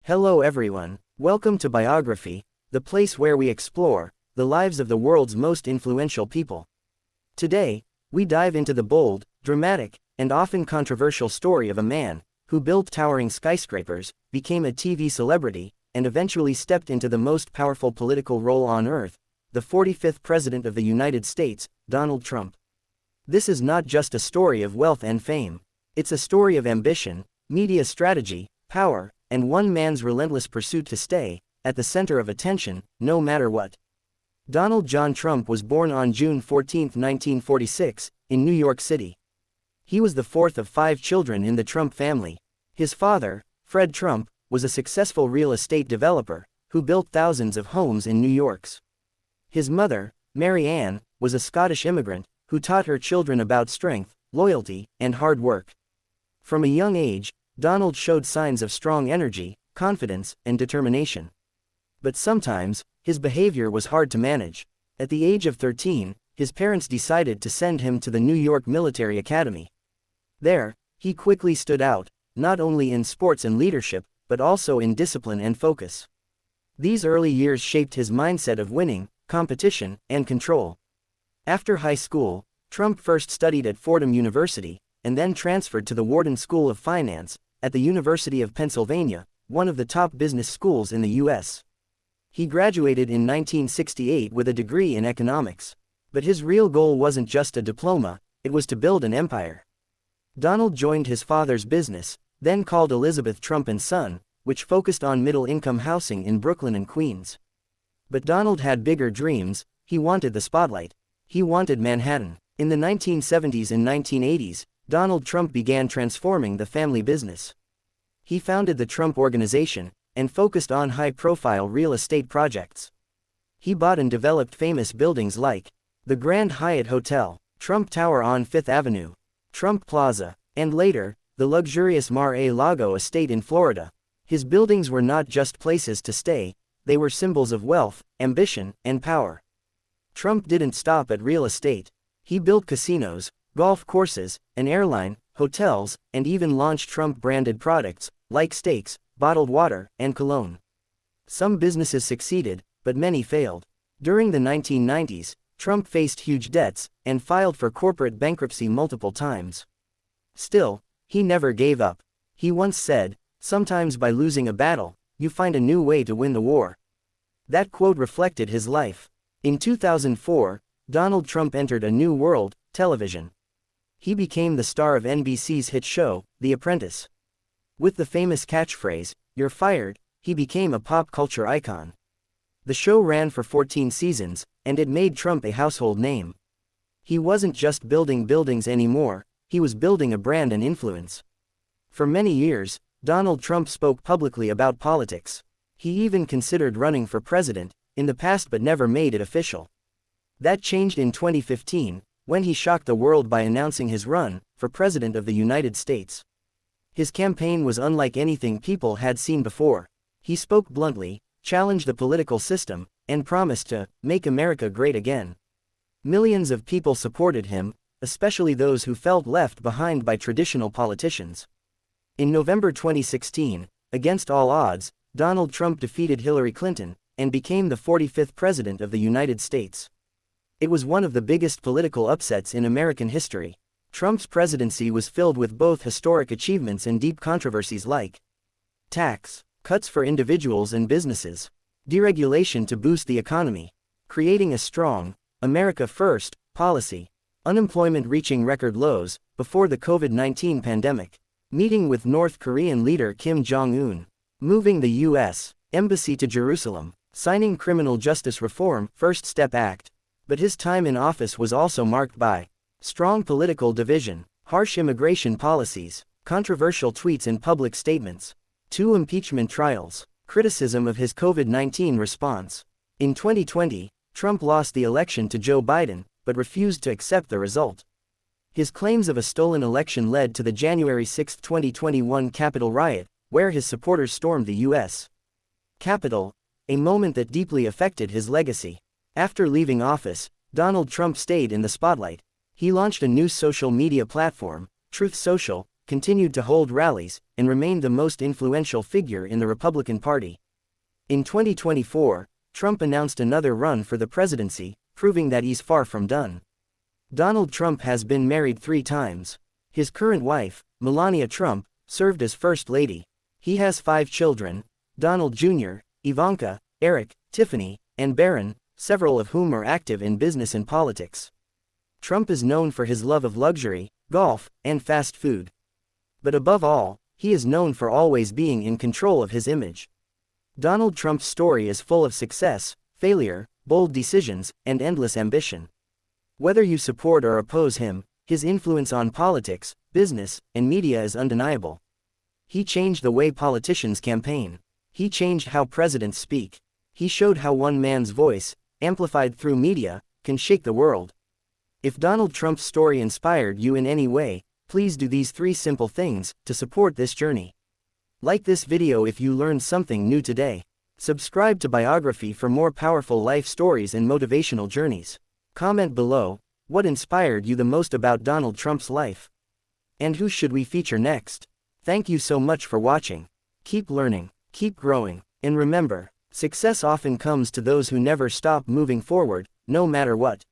Hello everyone, welcome to Biography, the place where we explore the lives of the world's most influential people. Today, we dive into the bold, dramatic, and often controversial story of a man who built towering skyscrapers, became a TV celebrity, and eventually stepped into the most powerful political role on earth, the 45th President of the United States, Donald Trump. This is not just a story of wealth and fame. It's a story of ambition, media strategy, power, and one man's relentless pursuit to stay at the center of attention, no matter what. Donald John Trump was born on June 14, 1946, in New York City. He was the fourth of 5 children in the Trump family. His father, Fred Trump, was a successful real estate developer who built thousands of homes in New York. His mother, Mary Ann, was a Scottish immigrant who taught her children about strength, loyalty, and hard work. From a young age, Donald showed signs of strong energy, confidence, and determination. But sometimes, his behavior was hard to manage. At the age of 13, his parents decided to send him to the New York Military Academy. There, he quickly stood out, not only in sports and leadership, but also in discipline and focus. These early years shaped his mindset of winning, competition, and control. After high school, Trump first studied at Fordham University, and then transferred to the Wharton School of Finance, at the University of Pennsylvania, one of the top business schools in the U.S. He graduated in 1968 with a degree in economics. But his real goal wasn't just a diploma, it was to build an empire. Donald joined his father's business, then called Elizabeth Trump & Son, which focused on middle-income housing in Brooklyn and Queens. But Donald had bigger dreams. He wanted the spotlight. He wanted Manhattan. In the 1970s and 1980s, Donald Trump began transforming the family business. He founded the Trump Organization, and focused on high-profile real estate projects. He bought and developed famous buildings like the Grand Hyatt Hotel, Trump Tower on Fifth Avenue, Trump Plaza, and later, the luxurious Mar-a-Lago estate in Florida. His buildings were not just places to stay, they were symbols of wealth, ambition, and power. Trump didn't stop at real estate. He built casinos, golf courses, an airline, hotels, and even launched Trump-branded products, like steaks, bottled water, and cologne. Some businesses succeeded, but many failed. During the 1990s, Trump faced huge debts, and filed for corporate bankruptcy multiple times. Still, he never gave up. He once said, "Sometimes by losing a battle, you find a new way to win the war." That quote reflected his life. In 2004, Donald Trump entered a new world, television. He became the star of NBC's hit show, The Apprentice. With the famous catchphrase, "You're fired," he became a pop culture icon. The show ran for 14 seasons, and it made Trump a household name. He wasn't just building buildings anymore, he was building a brand and influence. For many years, Donald Trump spoke publicly about politics. He even considered running for president, in the past but never made it official. That changed in 2015, when he shocked the world by announcing his run for President of the United States. His campaign was unlike anything people had seen before. He spoke bluntly, challenged the political system, and promised to make America great again. Millions of people supported him, especially those who felt left behind by traditional politicians. In November 2016, against all odds, Donald Trump defeated Hillary Clinton and became the 45th President of the United States. It was one of the biggest political upsets in American history. Trump's presidency was filled with both historic achievements and deep controversies like tax cuts for individuals and businesses, deregulation to boost the economy, creating a strong America First policy, unemployment reaching record lows before the COVID-19 pandemic, meeting with North Korean leader Kim Jong-un, moving the U.S. Embassy to Jerusalem, signing Criminal Justice Reform First Step Act. But his time in office was also marked by strong political division, harsh immigration policies, controversial tweets and public statements, 2 impeachment trials, criticism of his COVID-19 response. In 2020, Trump lost the election to Joe Biden, but refused to accept the result. His claims of a stolen election led to the January 6, 2021 Capitol riot, where his supporters stormed the U.S. Capitol, a moment that deeply affected his legacy. After leaving office, Donald Trump stayed in the spotlight. He launched a new social media platform, Truth Social, continued to hold rallies, and remained the most influential figure in the Republican Party. In 2024, Trump announced another run for the presidency, proving that he's far from done. Donald Trump has been married 3 times. His current wife, Melania Trump, served as First Lady. He has 5 children: Donald Jr., Ivanka, Eric, Tiffany, and Barron, several of whom are active in business and politics. Trump is known for his love of luxury, golf, and fast food. But above all, he is known for always being in control of his image. Donald Trump's story is full of success, failure, bold decisions, and endless ambition. Whether you support or oppose him, his influence on politics, business, and media is undeniable. He changed the way politicians campaign. He changed how presidents speak. He showed how one man's voice, amplified through media, can shake the world. If Donald Trump's story inspired you in any way, please do these 3 simple things to support this journey. Like this video if you learned something new today. Subscribe to Biography for more powerful life stories and motivational journeys. Comment below, what inspired you the most about Donald Trump's life? And who should we feature next? Thank you so much for watching. Keep learning, keep growing, and remember, success often comes to those who never stop moving forward, no matter what.